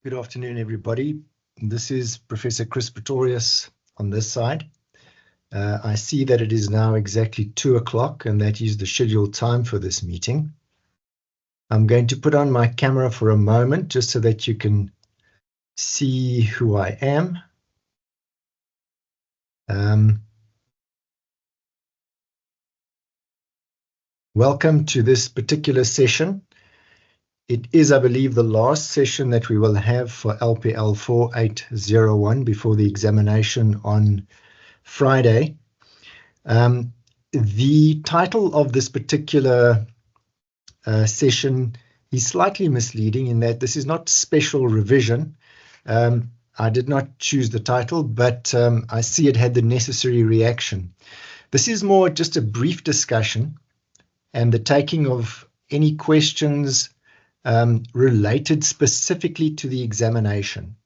Good afternoon, everybody. This is Professor Chris Pretorius on this side. I see that it is now exactly 2 o'clock, and that is the scheduled time for this meeting. I'm going to put on my camera for a moment just so that you can see who I am. Welcome to this particular session. It is, I believe, the last session that we will have for LPL 4801 before the examination on Friday. The title of this particular session is slightly misleading in that this is not special revision. I did not choose the title, but I see it had the necessary reaction. This is more just a brief discussion and the taking of any questions related specifically to the examination.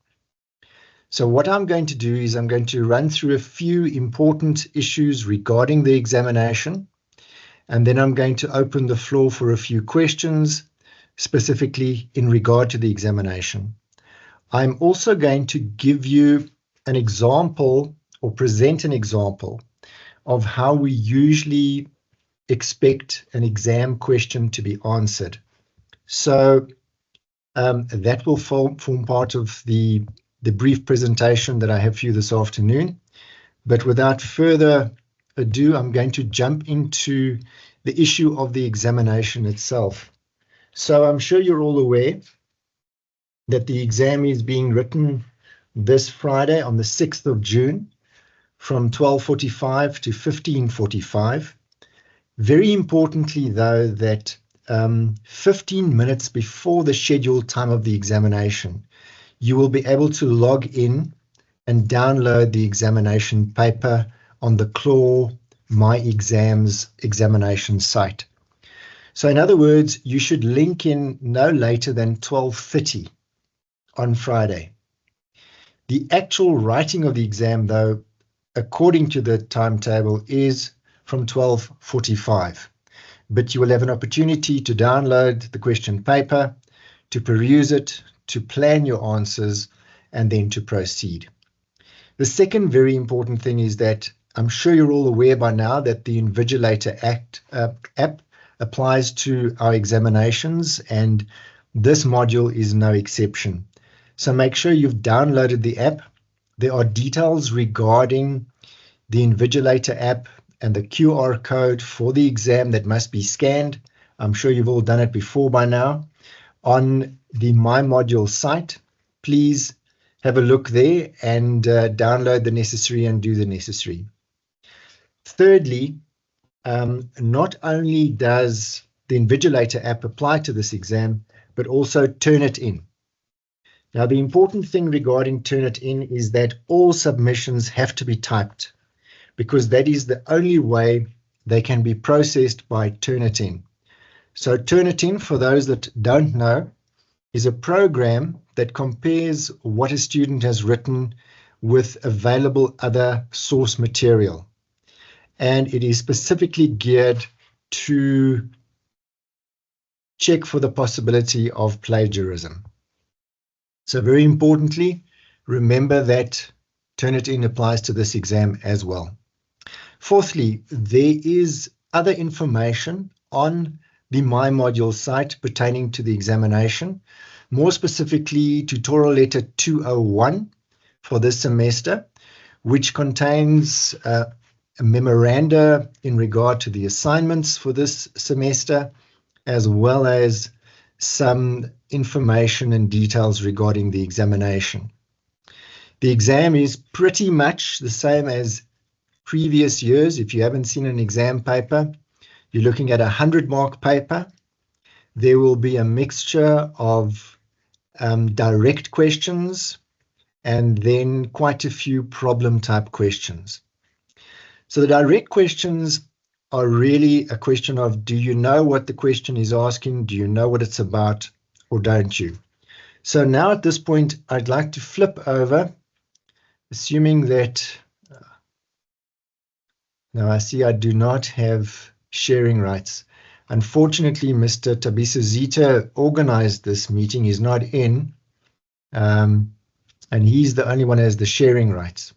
So what I'm going to do is I'm going to run through a few important issues regarding the examination, and then I'm going to open the floor for a few questions specifically in regard to the examination. I'm also going to give you an example or present an example of how we usually expect an exam question to be answered. So that will form part of the brief presentation that I have for you this afternoon. But without further ado, I'm going to jump into the issue of the examination itself. So I'm sure you're all aware that the exam is being written this Friday on the 6th of June from 12:45 to 15:45. Very importantly, though, that 15 minutes before the scheduled time of the examination, you will be able to log in and download the examination paper on the CLAW My Exams examination site. So in other words, you should link in no later than 12:30 on Friday. The actual writing of the exam, though, according to the timetable, is from 12:45. But you will have an opportunity to download the question paper, to peruse it, to plan your answers, and then to proceed. The second very important thing is that I'm sure you're all aware by now that the Invigilator app applies to our examinations, and this module is no exception. So make sure you've downloaded the app. There are details regarding the Invigilator app and the QR code for the exam that must be scanned. I'm sure you've all done it before by now. On the My Module site, please have a look there and download the necessary and do the necessary. Thirdly, not only does the Invigilator app apply to this exam, but also Turnitin. Now, the important thing regarding Turnitin is that all submissions have to be typed, because that is the only way they can be processed by Turnitin. So Turnitin, for those that don't know, is a program that compares what a student has written with available other source material. And it is specifically geared to check for the possibility of plagiarism. So very importantly, remember that Turnitin applies to this exam as well. Fourthly, there is other information on the My Module site pertaining to the examination, more specifically tutorial letter 201 for this semester, which contains a memoranda in regard to the assignments for this semester, as well as some information and details regarding the examination. The exam is pretty much the same as previous years. If you haven't seen an exam paper, you're looking at a 100-mark paper. There will be a mixture of direct questions and then quite a few problem-type questions. So the direct questions are really a question of, do you know what the question is asking? Do you know what it's about, or don't you? So now at this point, I'd like to flip over, assuming that now I see I do not have sharing rights. Unfortunately, Mr. Tabiso Zita organized this meeting. He's not in. and he's the only one who has the sharing rights.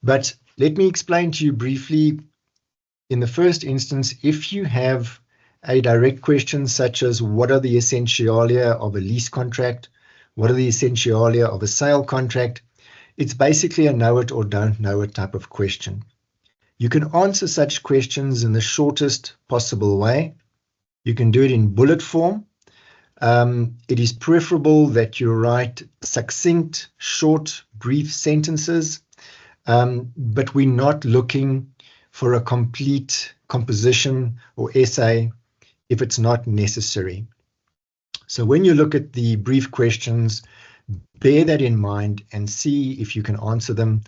But let me explain to you briefly, in the first instance, if you have a direct question such as what are the essentialia of a lease contract, what are the essentialia of a sale contract, it's basically a know it or don't know it type of question. You can answer such questions in the shortest possible way. You can do it in bullet form. It is preferable that you write succinct, short, brief sentences, but we're not looking for a complete composition or essay if it's not necessary. So when you look at the brief questions, bear that in mind and see if you can answer them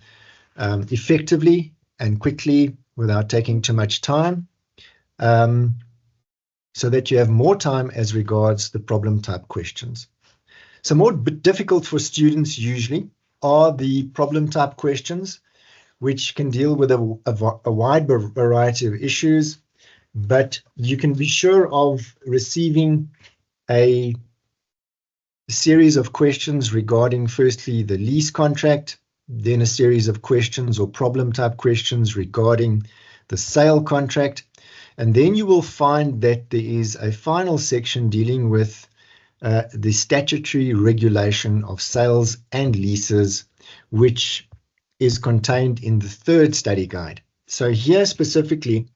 effectively and quickly without taking too much time, so that you have more time as regards the problem type questions. So more difficult for students usually are the problem type questions, which can deal with a wide variety of issues, but you can be sure of receiving a series of questions regarding firstly the lease contract, then a series of questions or problem type questions regarding the sale contract, and then you will find that there is a final section dealing with the statutory regulation of sales and leases, which is contained in the third study guide. So here specifically,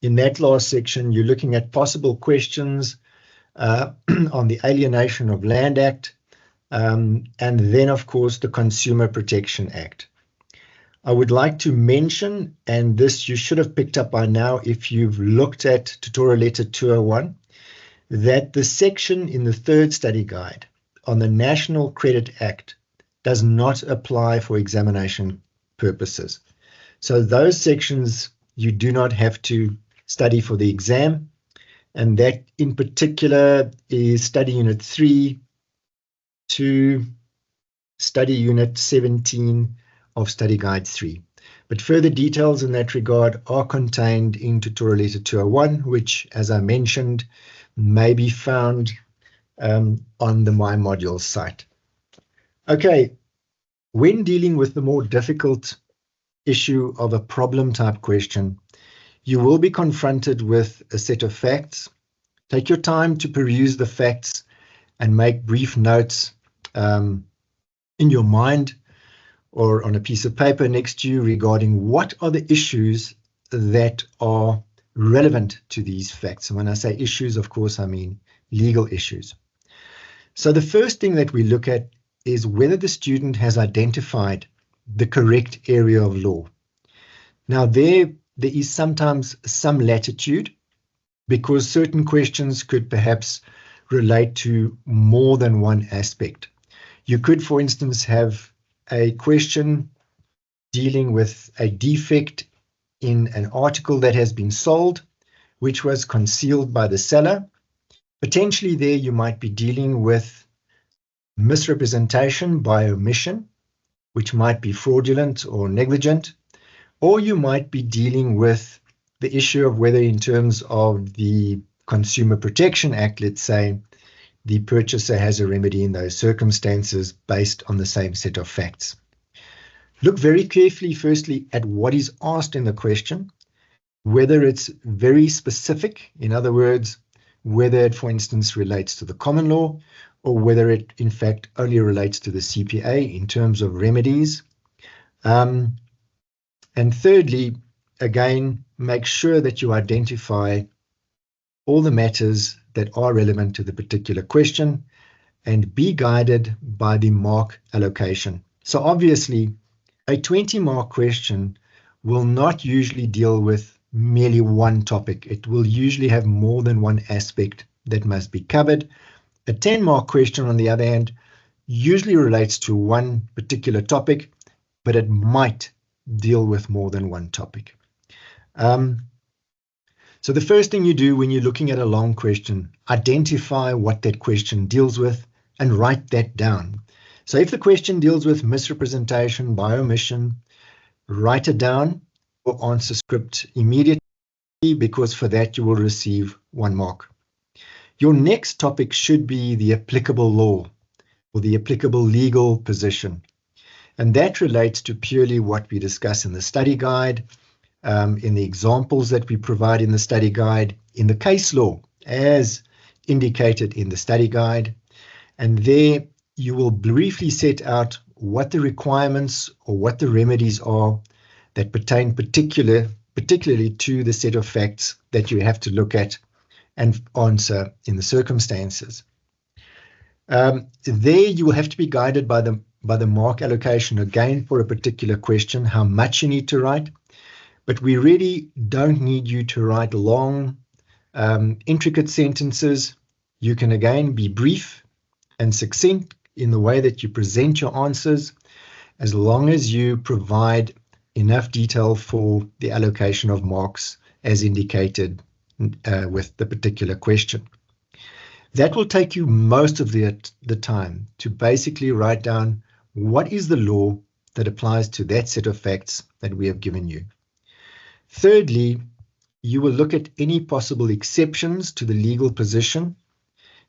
in that last section, you're looking at possible questions on the Alienation of Land Act, and then, of course, the Consumer Protection Act. I would like to mention, and this you should have picked up by now if you've looked at Tutorial Letter 201, that the section in the third study guide on the National Credit Act does not apply for examination purposes. So those sections you do not have to study for the exam, and that in particular is Study Unit 3 to Study Unit 17 of Study Guide 3. But further details in that regard are contained in Tutorial Letter 201, which, as I mentioned, may be found on the My Modules site. Okay, when dealing with the more difficult issue of a problem type question, you will be confronted with a set of facts. Take your time to peruse the facts and make brief notes in your mind or on a piece of paper next to you regarding what are the issues that are relevant to these facts. And when I say issues, of course, I mean legal issues. So the first thing that we look at is whether the student has identified the correct area of law. Now, there is sometimes some latitude because certain questions could perhaps relate to more than one aspect. You could, for instance, have a question dealing with a defect in an article that has been sold, which was concealed by the seller. Potentially there you might be dealing with misrepresentation by omission, which might be fraudulent or negligent, or you might be dealing with the issue of whether in terms of the Consumer Protection Act, let's say, the purchaser has a remedy in those circumstances based on the same set of facts. Look very carefully, firstly, at what is asked in the question, whether it's very specific, in other words, whether it, for instance, relates to the common law, or whether it, in fact, only relates to the CPA in terms of remedies. And thirdly, again, make sure that you identify all the matters that are relevant to the particular question and be guided by the mark allocation. So obviously, a 20-mark question will not usually deal with merely one topic. It will usually have more than one aspect that must be covered. A 10-mark question, on the other hand, usually relates to one particular topic, but it might deal with more than one topic. So the first thing you do when you're looking at a long question, identify what that question deals with and write that down. So if the question deals with misrepresentation by omission, write it down or answer script immediately, because for that you will receive 1 mark. Your next topic should be the applicable law. or the applicable legal position. And that relates to purely what we discuss in the study guide, in the examples that we provide in the study guide, in the case law, as indicated in the study guide. And there you will briefly set out what the requirements or what the remedies are that pertain particularly to the set of facts that you have to look at and answer in the circumstances. There you will have to be guided by the mark allocation again for a particular question, how much you need to write. But we really don't need you to write long, intricate sentences. You can again be brief and succinct in the way that you present your answers, as long as you provide enough detail for the allocation of marks as indicated with the particular question. That will take you most of the time to basically write down what is the law that applies to that set of facts that we have given you. Thirdly, you will look at any possible exceptions to the legal position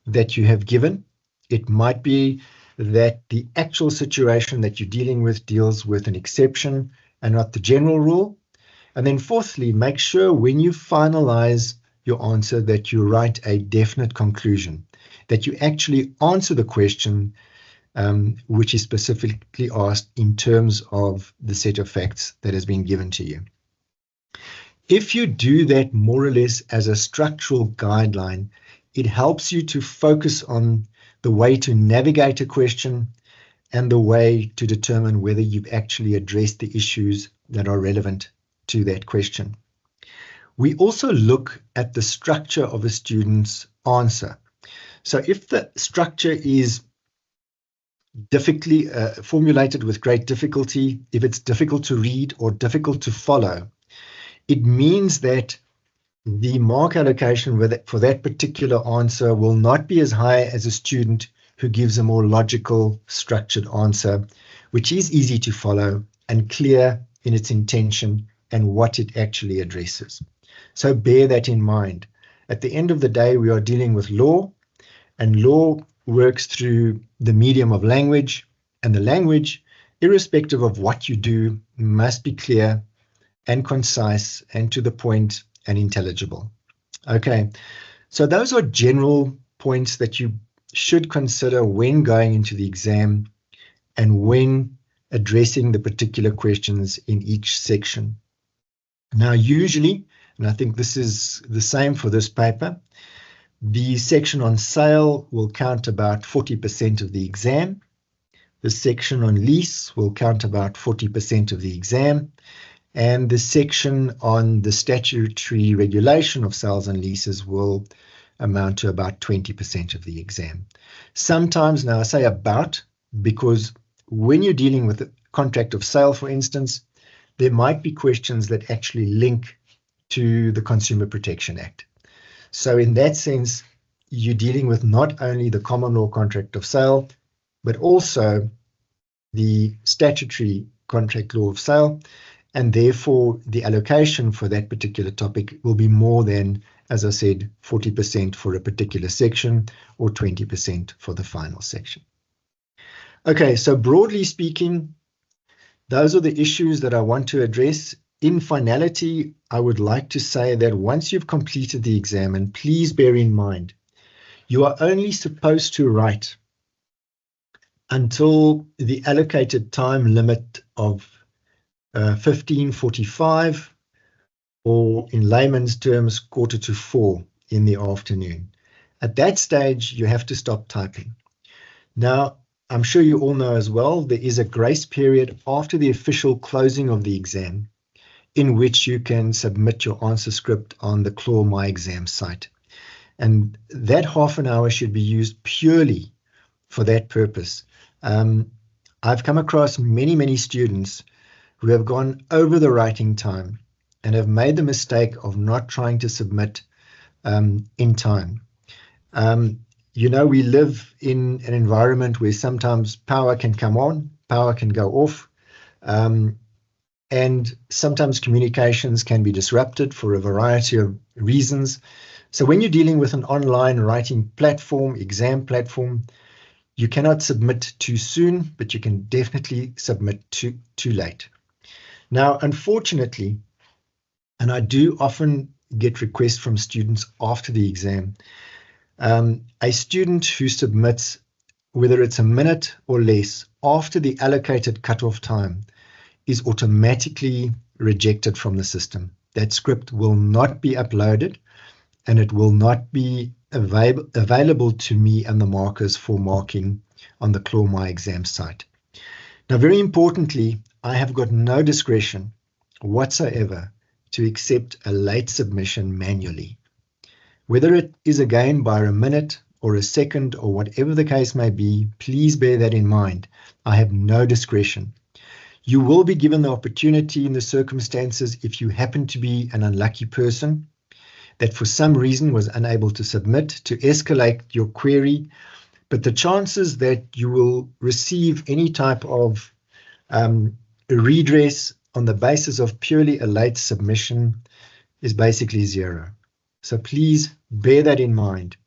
that you have given. It might be that the actual situation that you're dealing with deals with an exception and not the general rule. And then fourthly, make sure when you finalize your answer that you write a definite conclusion, that you actually answer the question which is specifically asked in terms of the set of facts that has been given to you. If you do that more or less as a structural guideline, it helps you to focus on the way to navigate a question and the way to determine whether you've actually addressed the issues that are relevant to that question. We also look at the structure of a student's answer. So if the structure is difficultly formulated with great difficulty, if it's difficult to read or difficult to follow, it means that the mark allocation for that particular answer will not be as high as a student who gives a more logical, structured answer, which is easy to follow and clear in its intention and what it actually addresses. So bear that in mind. At the end of the day, we are dealing with law, and law works through the medium of language, and the language, irrespective of what you do, must be clear and concise and to the point and intelligible. Okay, so those are general points that you should consider when going into the exam and when addressing the particular questions in each section. Now, usually, and I think this is the same for this paper, the section on sale will count about 40% of the exam. The section on lease will count about 40% of the exam. And the section on the statutory regulation of sales and leases will amount to about 20% of the exam. Sometimes, now I say about, because when you're dealing with a contract of sale, for instance, there might be questions that actually link to the Consumer Protection Act. So in that sense, you're dealing with not only the common law contract of sale, but also the statutory contract law of sale, and therefore the allocation for that particular topic will be more than, as I said, 40% for a particular section or 20% for the final section. Okay, so broadly speaking, those are the issues that I want to address. In finality, I would like to say that once you've completed the exam, and please bear in mind, you are only supposed to write until the allocated time limit of 15:45, or in layman's terms, 3:45 in the afternoon. At that stage, you have to stop typing. Now, I'm sure you all know as well, there is a grace period after the official closing of the exam in which you can submit your answer script on the CLAW My Exam site. And that half an hour should be used purely for that purpose. I've come across many students who have gone over the writing time and have made the mistake of not trying to submit in time. You know, we live in an environment where sometimes power can come on, power can go off, and sometimes communications can be disrupted for a variety of reasons. So when you're dealing with an online writing platform, exam platform, You cannot submit too soon, but you can definitely submit too late. Now, unfortunately, and I do often get requests from students after the exam, a student who submits, whether it's a minute or less, after the allocated cutoff time, is automatically rejected from the system. That script will not be uploaded, and it will not be available to me and the markers for marking on the CLAW My Exam site. Now, very importantly, I have got no discretion whatsoever to accept a late submission manually. Whether it is again by a minute or a second or whatever the case may be, please bear that in mind. I have no discretion. You will be given the opportunity in the circumstances, if you happen to be an unlucky person that for some reason was unable to submit, to escalate your query, but the chances that you will receive any type of redress on the basis of purely a late submission is basically zero. So please bear that in mind.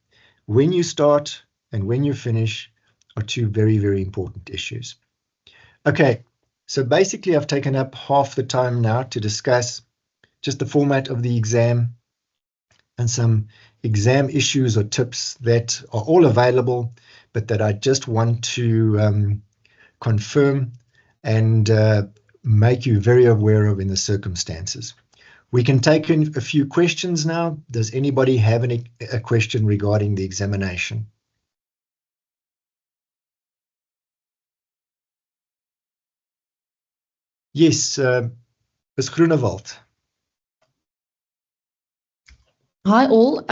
When you start and when you finish are two very, very important issues. Okay, so basically I've taken up half the time now to discuss just the format of the exam and some exam issues or tips that are all available, but that I just want to confirm and make you very aware of in the circumstances. We can take in a few questions now. Does anybody have a question regarding the examination? Yes, Ms. Groenewald. Hi all,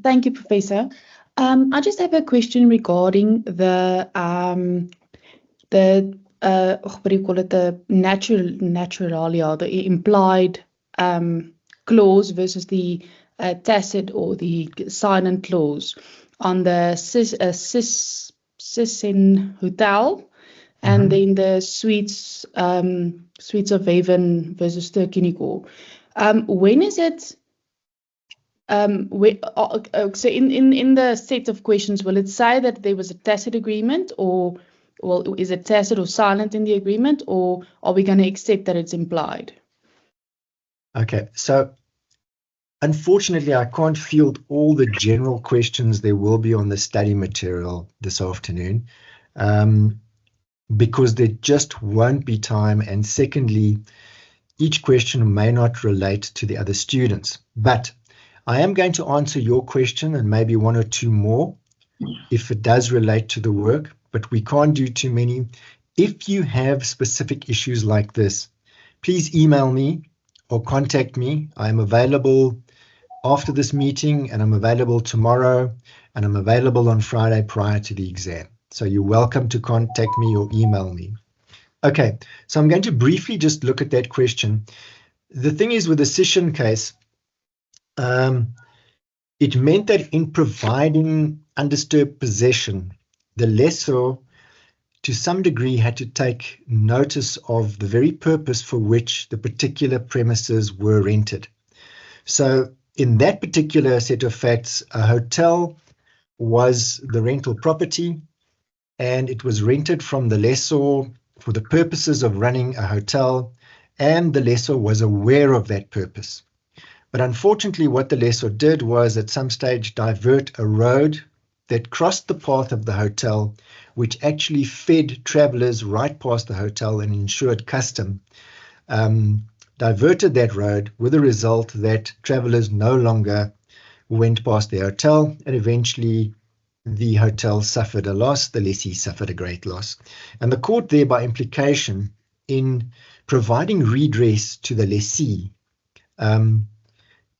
thank you, Professor. I just have a question regarding the what do you call it, the naturalia, the implied clause versus the tacit or the silent clause on the Sissin Hotel, and then the Suites of Haven versus Ster-Kinekor. When is it? So in the set of questions, will it say that there was a tacit agreement, or well, is it tacit or silent in the agreement, or are we going to accept that it's implied? Okay, so unfortunately, I can't field all the general questions there will be on the study material this afternoon, because there just won't be time, and secondly, each question may not relate to the other students. But I am going to answer your question and maybe one or two more if it does relate to the work, but we can't do too many. If you have specific issues like this, please email me or contact me. I am available after this meeting, and I'm available tomorrow, and I'm available on Friday prior to the exam. So you're welcome to contact me or email me. Okay, so I'm going to briefly just look at that question. The thing is, with the Sissin case, it meant that in providing undisturbed possession, the lessor to some degree had to take notice of the very purpose for which the particular premises were rented. So in that particular set of facts, a hotel was the rental property, and it was rented from the lessor for the purposes of running a hotel, and the lessor was aware of that purpose. But unfortunately, what the lessor did was at some stage divert a road that crossed the path of the hotel, which actually fed travelers right past the hotel and ensured custom, diverted that road with the result that travelers no longer went past the hotel, and eventually the hotel suffered a loss, the lessee suffered a great loss. And the court there, by implication, in providing redress to the lessee,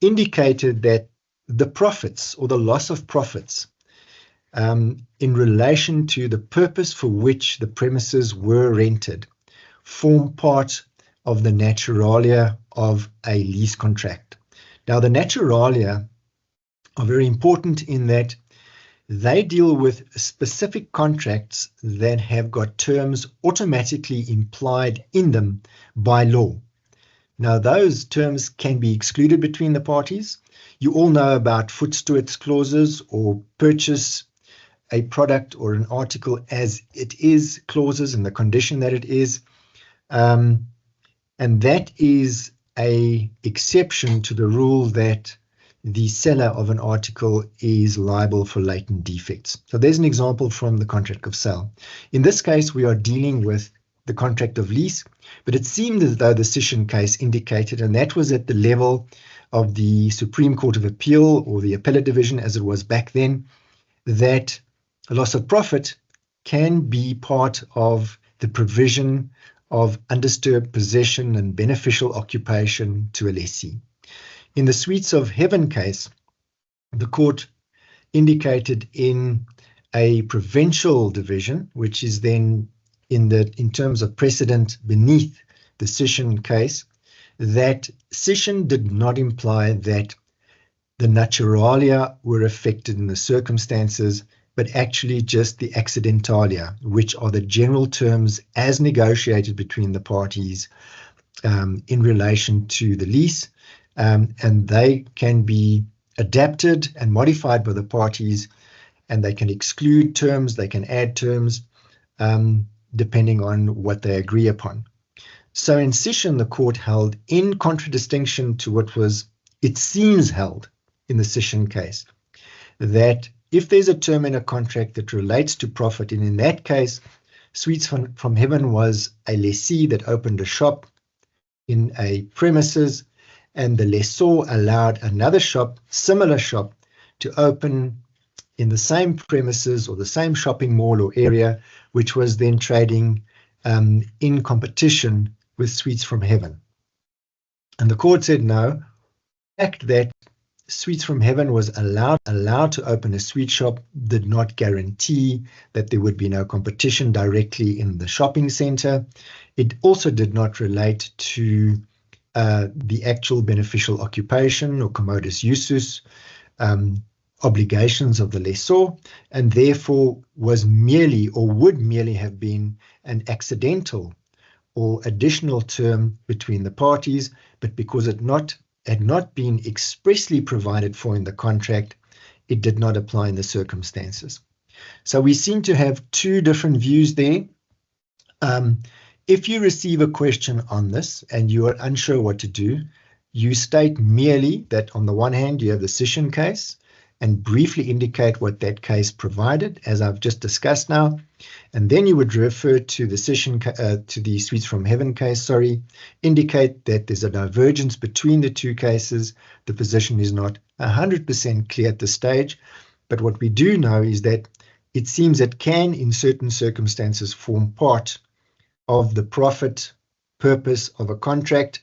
indicated that the profits or the loss of profits in relation to the purpose for which the premises were rented form part of the naturalia of a lease contract. Now, the naturalia are very important in that they deal with specific contracts that have got terms automatically implied in them by law. Now, those terms can be excluded between the parties. You all know about voetstoots clauses or purchase a product or an article as it is, clauses and the condition that it is. And that is a exception to the rule that the seller of an article is liable for latent defects. So there's an example from the contract of sale. In this case, we are dealing with the contract of lease, but it seemed as though the Sishen case indicated, and that was at the level of the Supreme Court of Appeal or the Appellate Division as it was back then, that a loss of profit can be part of the provision of undisturbed possession and beneficial occupation to a lessee. In the Sweets of Heaven case, the court indicated in a provincial division, which is then in terms of precedent beneath the Sishen case, that Sishen did not imply that the naturalia were affected in the circumstances, but actually just the accidentalia, which are the general terms as negotiated between the parties in relation to the lease, and they can be adapted and modified by the parties, and they can exclude terms, they can add terms, depending on what they agree upon. So in Sishen, the court held, in contradistinction to what was, it seems, held in the Sishen case, that if there's a term in a contract that relates to profit, and in that case, Sweets from Heaven was a lessee that opened a shop in a premises, and the lessor allowed another shop, similar shop, to open in the same premises or the same shopping mall or area, which was then trading in competition with Sweets from Heaven. And the court said no. The fact that Sweets from Heaven was allowed to open a sweet shop did not guarantee that there would be no competition directly in the shopping center. It also did not relate to the actual beneficial occupation or commodus usus obligations of the lessor, and therefore was merely or would merely have been an accidental or additional term between the parties, but because it had not been expressly provided for in the contract, it did not apply in the circumstances. So we seem to have two different views there. If you receive a question on this and you are unsure what to do, you state merely that on the one hand you have the Sishen case and briefly indicate what that case provided, as I've just discussed now, and then you would refer to the to the Sweets from Heaven case, indicate that there's a divergence between the two cases. The position is not 100% clear at this stage, but what we do know is that it seems it can, in certain circumstances, form part of the profit purpose of a contract.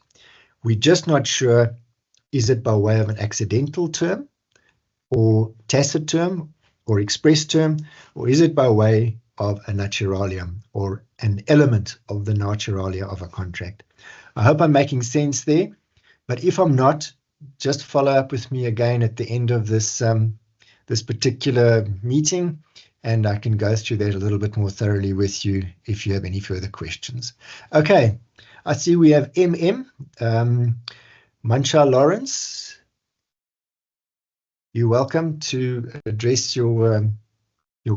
We're just not sure, is it by way of an accidental term, or tacit term, or express term, or is it by way of a naturalium, or an element of the naturalia of a contract? I hope I'm making sense there, but if I'm not, just follow up with me again at the end of this this particular meeting, and I can go through that a little bit more thoroughly with you if you have any further questions. Okay, I see we have Mancha Lawrence. You're welcome to address your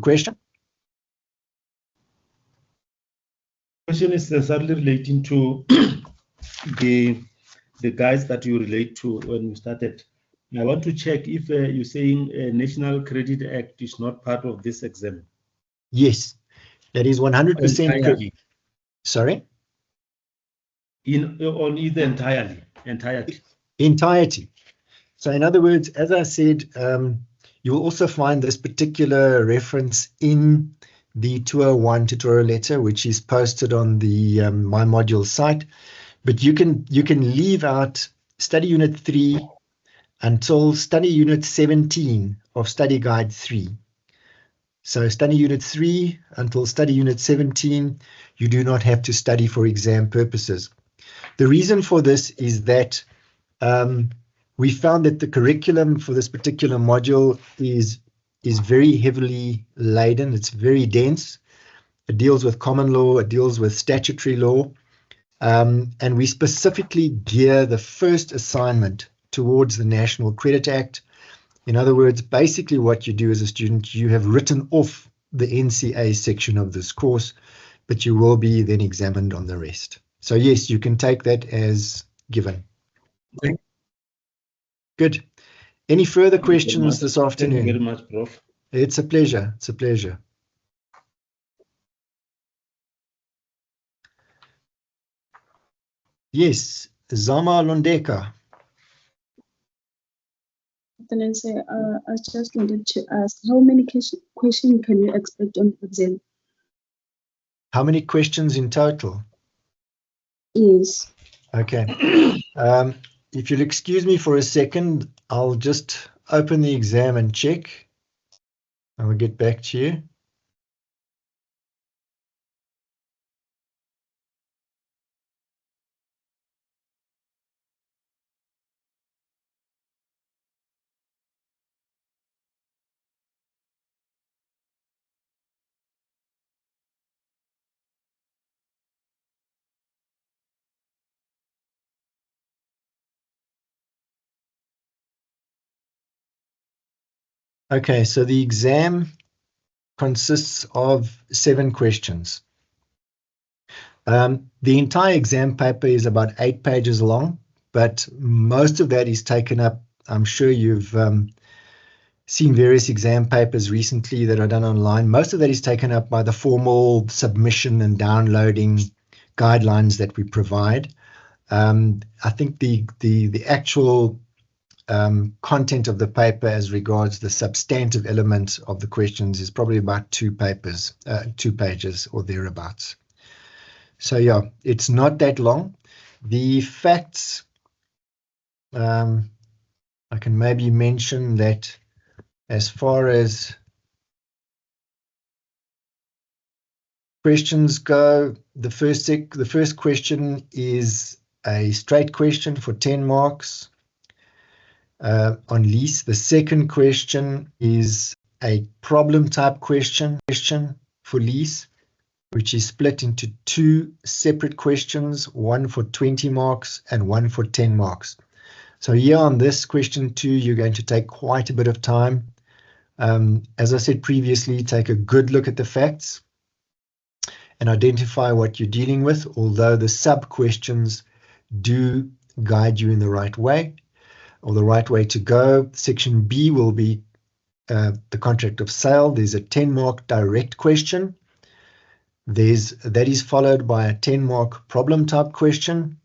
question. Question is necessarily relating to the guides that you relate to when you started. I want to check if you're saying National Credit Act is not part of this exam. Yes, that is 100% correct. Sorry? On either entirety. Entirety. So in other words, as I said, you'll also find this particular reference in the 201 tutorial letter, which is posted on the My Module site. But you can leave out Study Unit 3 until Study Unit 17 of Study Guide 3. So Study Unit 3 until Study Unit 17, you do not have to study for exam purposes. The reason for this is that we found that the curriculum for this particular module is very heavily laden. It's very dense. It deals with common law. It deals with statutory law. And we specifically gear the first assignment towards the National Credit Act In other words, basically what you do as a student, you have written off the NCA section of this course, but you will be then examined on the rest. So yes, you can take that as given. Thank Good. Any further you very questions much. this Thank you afternoon? very much, Prof. It's a pleasure. It's a pleasure. Yes, Zama Londeka. Then I say, I just wanted to ask, how many questions can you expect on the exam? How many questions in total? Yes. Okay. If you'll excuse me for a second, I'll just open the exam and check. I will get back to you. Okay, so the exam consists of 7 questions. The entire exam paper is about 8 pages long, but most of that is taken up. I'm sure you've seen various exam papers recently that are done online. Most of that is taken up by the formal submission and downloading guidelines that we provide. I think the actual content of the paper as regards the substantive element of the questions is probably about 2 pages or thereabouts. So yeah, it's not that long. The facts, I can maybe mention that as far as questions go, the first question is a straight question for 10 marks. On lease. The second question is a problem type question for lease, which is split into 2 separate questions, one for 20 marks and one for 10 marks. So here on this question 2, you're going to take quite a bit of time. As I said previously, take a good look at the facts and identify what you're dealing with, although the sub-questions do guide you in the right way, or the right way to go. Section B will be the contract of sale. There's a 10-mark direct question. That is followed by a 10-mark problem type question,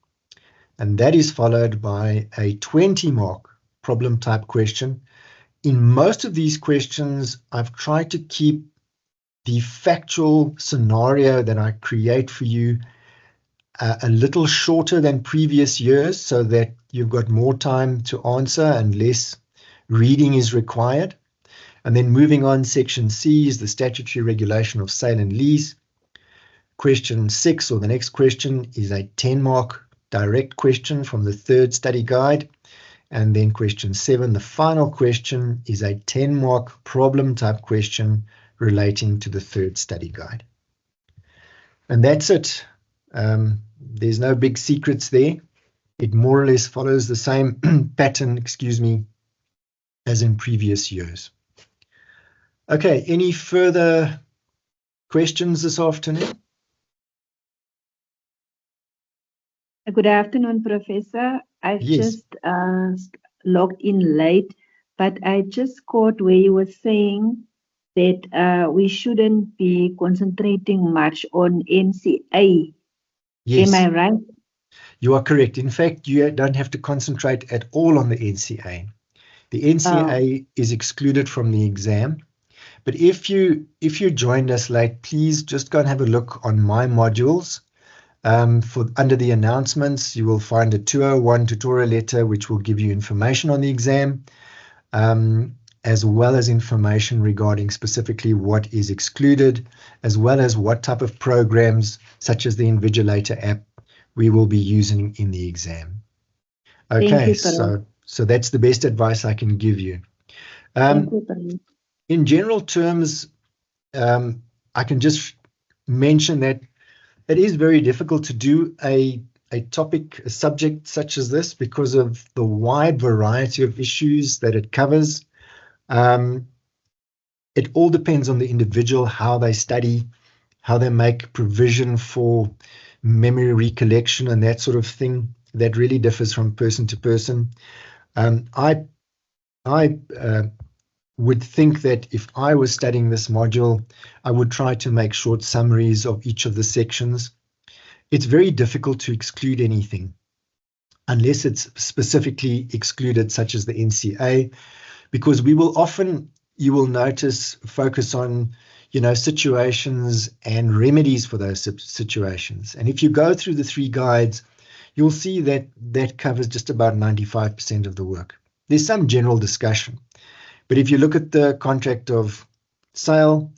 and that is followed by a 20-mark problem type question. In most of these questions, I've tried to keep the factual scenario that I create for you a little shorter than previous years, so that you've got more time to answer and less reading is required. And then moving on, section C is the statutory regulation of sale and lease. Question 6, or the next question, is a 10-mark direct question from the 3rd study guide. And then question 7, the final question, is a 10-mark problem type question relating to the 3rd study guide. And that's it. There's no big secrets there. It more or less follows the same pattern, as in previous years. Okay, any further questions this afternoon? Good afternoon, Professor. I've Yes. just logged in late, but I just caught where you were saying that we shouldn't be concentrating much on NCA. Yes. Am I right? You are correct. In fact, you don't have to concentrate at all on the NCA. The NCA is excluded from the exam. But if you joined us late, please just go and have a look on my modules. Under the announcements, you will find a 201 tutorial letter which will give you information on the exam, as well as information regarding specifically what is excluded, as well as what type of programs, such as the Invigilator app, we will be using in the exam. Okay, so that's the best advice I can give you. Thank you, Professor. In general terms, I can just mention that it is very difficult to do a subject such as this because of the wide variety of issues that it covers. It all depends on the individual, how they study, how they make provision for memory recollection and that sort of thing. That really differs from person to person. I would think that if I was studying this module, I would try to make short summaries of each of the sections. It's very difficult to exclude anything unless it's specifically excluded, such as the NCA, because we will often, you will notice, focus on, situations and remedies for those situations. And if you go through the 3 guides, you'll see that that covers just about 95% of the work. There's some general discussion. But if you look at the contract of sale,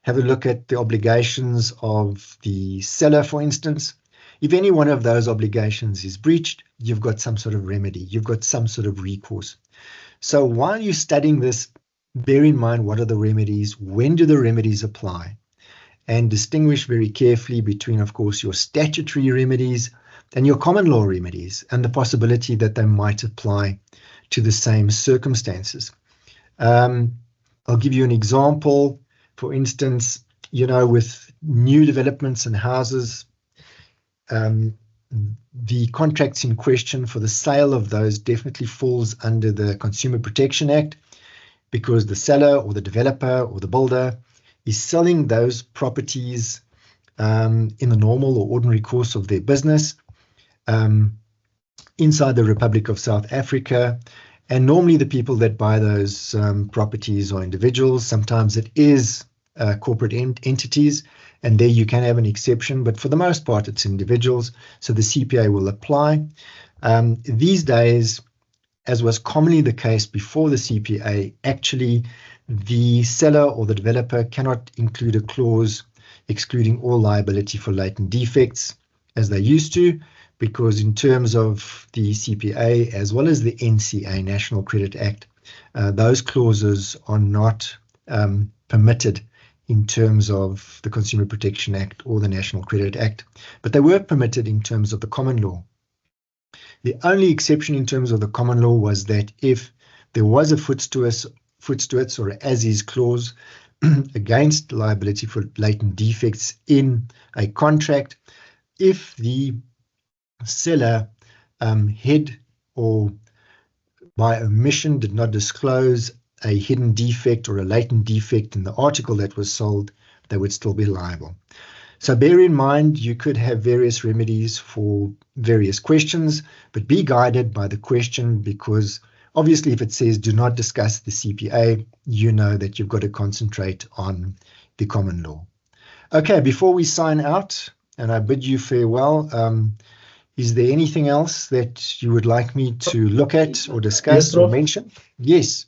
have a look at the obligations of the seller, for instance. If any one of those obligations is breached, you've got some sort of remedy. You've got some sort of recourse. So while you're studying this, bear in mind what are the remedies, when do the remedies apply, and distinguish very carefully between, of course, your statutory remedies and your common law remedies, and the possibility that they might apply to the same circumstances. I'll give you an example. For instance, with new developments and houses, the contracts in question for the sale of those definitely falls under the Consumer Protection Act, because the seller or the developer or the builder is selling those properties in the normal or ordinary course of their business inside the Republic of South Africa. And normally the people that buy those properties are individuals. Sometimes it is corporate entities, and there you can have an exception, but for the most part it's individuals, so the CPA will apply. These days, as was commonly the case before the CPA, actually the seller or the developer cannot include a clause excluding all liability for latent defects as they used to, because in terms of the CPA as well as the NCA, National Credit Act, those clauses are not permitted in terms of the Consumer Protection Act or the National Credit Act, but they were permitted in terms of the common law. The only exception in terms of the common law was that if there was a footstewards or as-is clause against liability for latent defects in a contract, if the seller hid or by omission did not disclose a hidden defect or a latent defect in the article that was sold, they would still be liable. So bear in mind, you could have various remedies for various questions, but be guided by the question, because obviously if it says do not discuss the CPA, you know that you've got to concentrate on the common law. Okay, before we sign out and I bid you farewell, is there anything else that you would like me to look at or discuss or mention? Yes.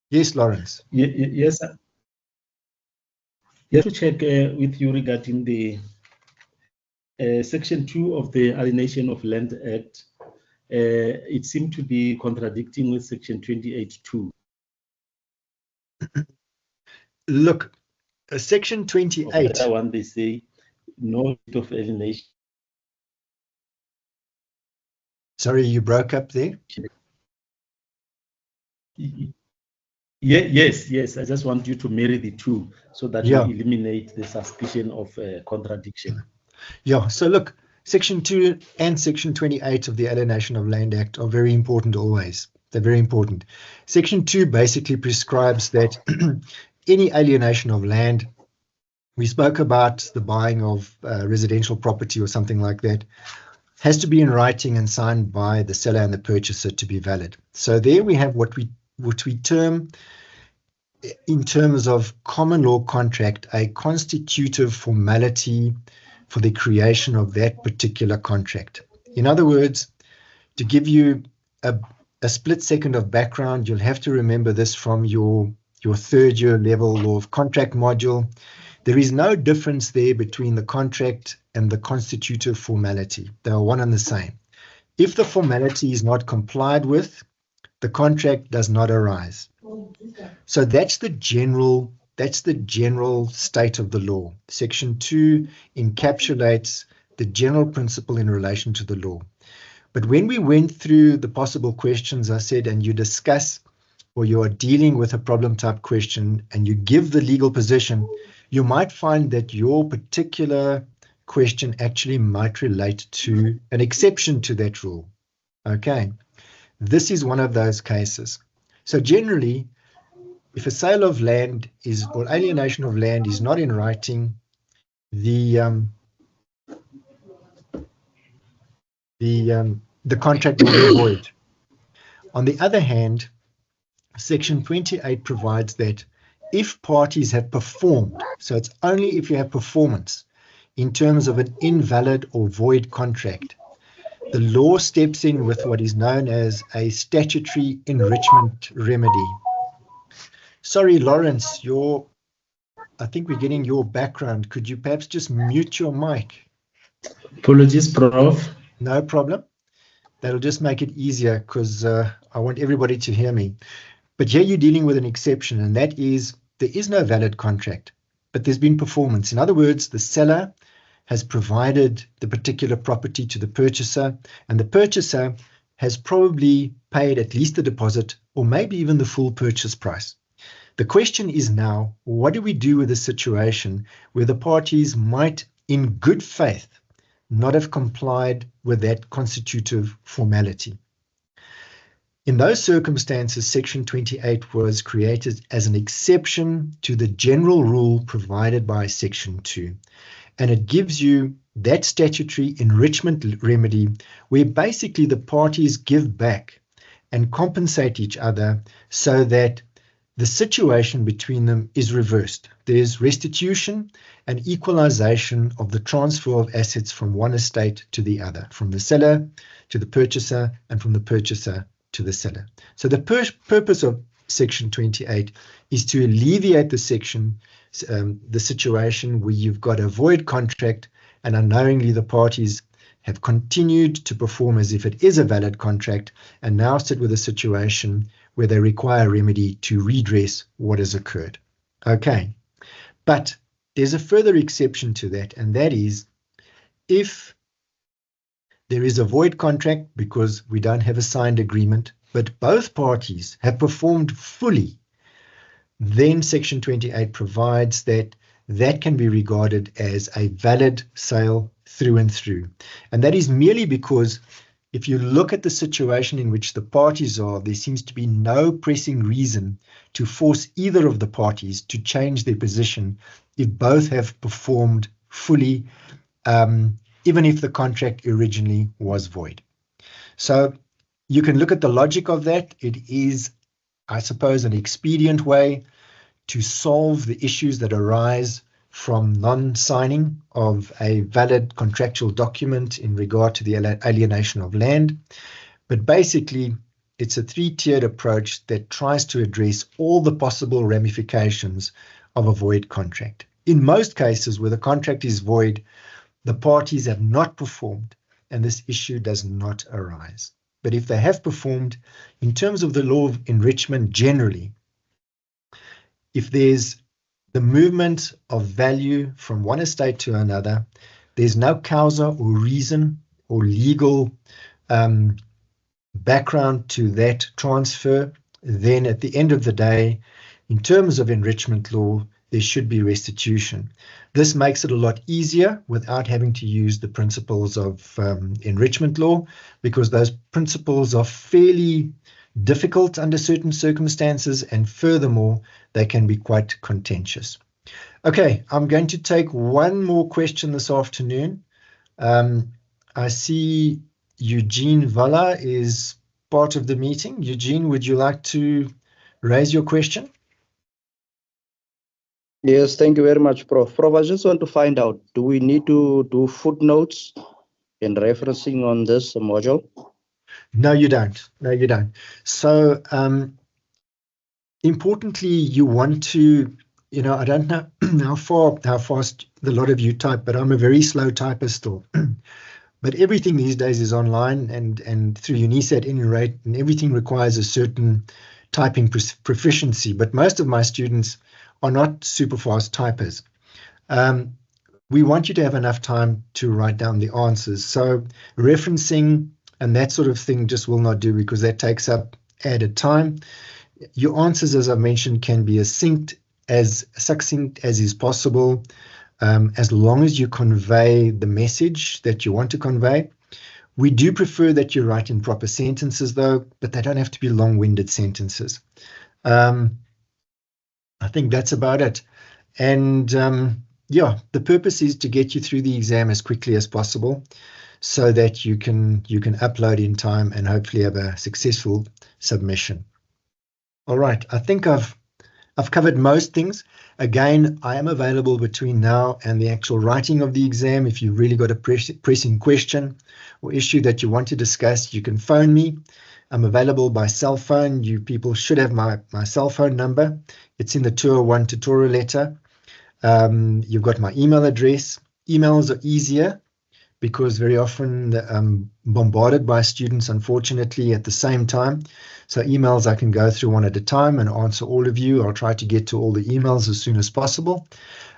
Yes, Lawrence. Yes. Just to check with you regarding the Section 2 of the Alienation of Land Act. It seemed to be contradicting with Section 28(2). Look, Section 28. That one they say no right of alienation. Sorry, you broke up there. Yes. I just want you to marry the two so that you eliminate the suspicion of contradiction. Yeah, so look, Section 2 and Section 28 of the Alienation of Land Act are very important always. They're very important. Section 2 basically prescribes that any alienation of land, we spoke about the buying of residential property or something like that, has to be in writing and signed by the seller and the purchaser to be valid. So there we have what we term, in terms of common law contract, a constitutive formality for the creation of that particular contract. In other words, to give you a split second of background, you'll have to remember this from your third year level law of contract module. There is no difference there between the contract and the constitutive formality. They are one and the same. If the formality is not complied with, the contract does not arise. So that's the general state of the law. Section 2 encapsulates the general principle in relation to the law. But when we went through the possible questions, I said, and you discuss or you are dealing with a problem type question and you give the legal position, you might find that your particular question actually might relate to an exception to that rule. Okay, this is one of those cases. So generally, if a sale of land is, or alienation of land is not in writing, the contract will be void. On the other hand, Section 28 provides that if parties have performed, so it's only if you have performance in terms of an invalid or void contract, the law steps in with what is known as a statutory enrichment remedy. Sorry, Lawrence, I think we're getting your background. Could you perhaps just mute your mic? Apologies, Prof. No problem. That'll just make it easier because I want everybody to hear me. But here you're dealing with an exception, and that is there is no valid contract, but there's been performance. In other words, the seller has provided the particular property to the purchaser, and the purchaser has probably paid at least the deposit or maybe even the full purchase price. The question is now, what do we do with a situation where the parties might, in good faith, not have complied with that constitutive formality? In those circumstances, Section 28 was created as an exception to the general rule provided by Section 2. And it gives you that statutory enrichment remedy where basically the parties give back and compensate each other so that the situation between them is reversed. There's restitution and equalization of the transfer of assets from one estate to the other, from the seller to the purchaser and from the purchaser to the seller. So the purpose of Section 28 is to alleviate the situation where you've got a void contract and unknowingly the parties have continued to perform as if it is a valid contract and now sit with a situation where they require remedy to redress what has occurred. Okay, but there's a further exception to that, and that is if there is a void contract because we don't have a signed agreement, but both parties have performed fully, then Section 28 provides that that can be regarded as a valid sale through and through. And that is merely because if you look at the situation in which the parties are, there seems to be no pressing reason to force either of the parties to change their position if both have performed fully, even if the contract originally was void. So you can look at the logic of that. It is, I suppose, an expedient way to solve the issues that arise from non-signing of a valid contractual document in regard to the alienation of land. But basically, it's a three-tiered approach that tries to address all the possible ramifications of a void contract. In most cases where the contract is void, the parties have not performed and this issue does not arise. But if they have performed, in terms of the law of enrichment generally, if there's the movement of value from one estate to another, there's no causa or reason or legal background to that transfer, then at the end of the day, in terms of enrichment law, there should be restitution. This makes it a lot easier without having to use the principles of enrichment law, because those principles are fairly difficult under certain circumstances, and furthermore, they can be quite contentious. Okay, I'm going to take one more question this afternoon. I see Eugene Valla is part of the meeting. Eugene, would you like to raise your question? Yes, thank you very much, Prof. Prof, I just want to find out, do we need to do footnotes and referencing on this module? No, you don't. No, you don't. So importantly, you want to, I don't know how fast a lot of you type, but I'm a very slow typer still. But everything these days is online and through UNISA at any rate, and everything requires a certain typing proficiency. But most of my students are not super fast typers. We want you to have enough time to write down the answers. So referencing and that sort of thing just will not do, because that takes up added time. Your answers, as I mentioned, can be as succinct as is possible, as long as you convey the message that you want to convey. We do prefer that you write in proper sentences, though, but they don't have to be long-winded sentences. I think that's about it. And yeah, the purpose is to get you through the exam as quickly as possible, so that you can upload in time and hopefully have a successful submission. All right, I think I've covered most things. Again, I am available between now and the actual writing of the exam. If you've really got a pressing question or issue that you want to discuss, you can phone me. I'm available by cell phone. You people should have my cell phone number. It's in the 201 tutorial letter. You've got my email address. Emails are easier because very often I'm bombarded by students, unfortunately, at the same time. So emails I can go through one at a time and answer all of you. I'll try to get to all the emails as soon as possible.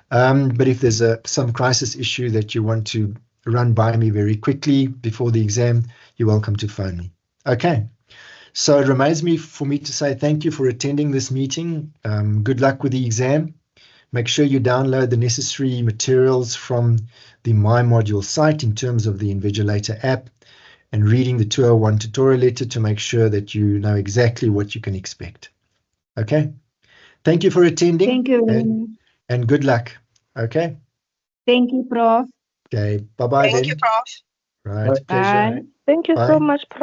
But if there's some crisis issue that you want to run by me very quickly before the exam, you're welcome to phone me. Okay. So it remains for me to say thank you for attending this meeting. Good luck with the exam. Make sure you download the necessary materials from the My Module site in terms of the Invigilator app, and reading the 201 tutorial letter to make sure that you know exactly what you can expect. Okay. Thank you for attending. Thank you very much. And good luck. Okay. Thank you, Prof. Okay. Bye-bye then. Thank you, Prof. Right. Bye. Thank you so Bye. much, Prof.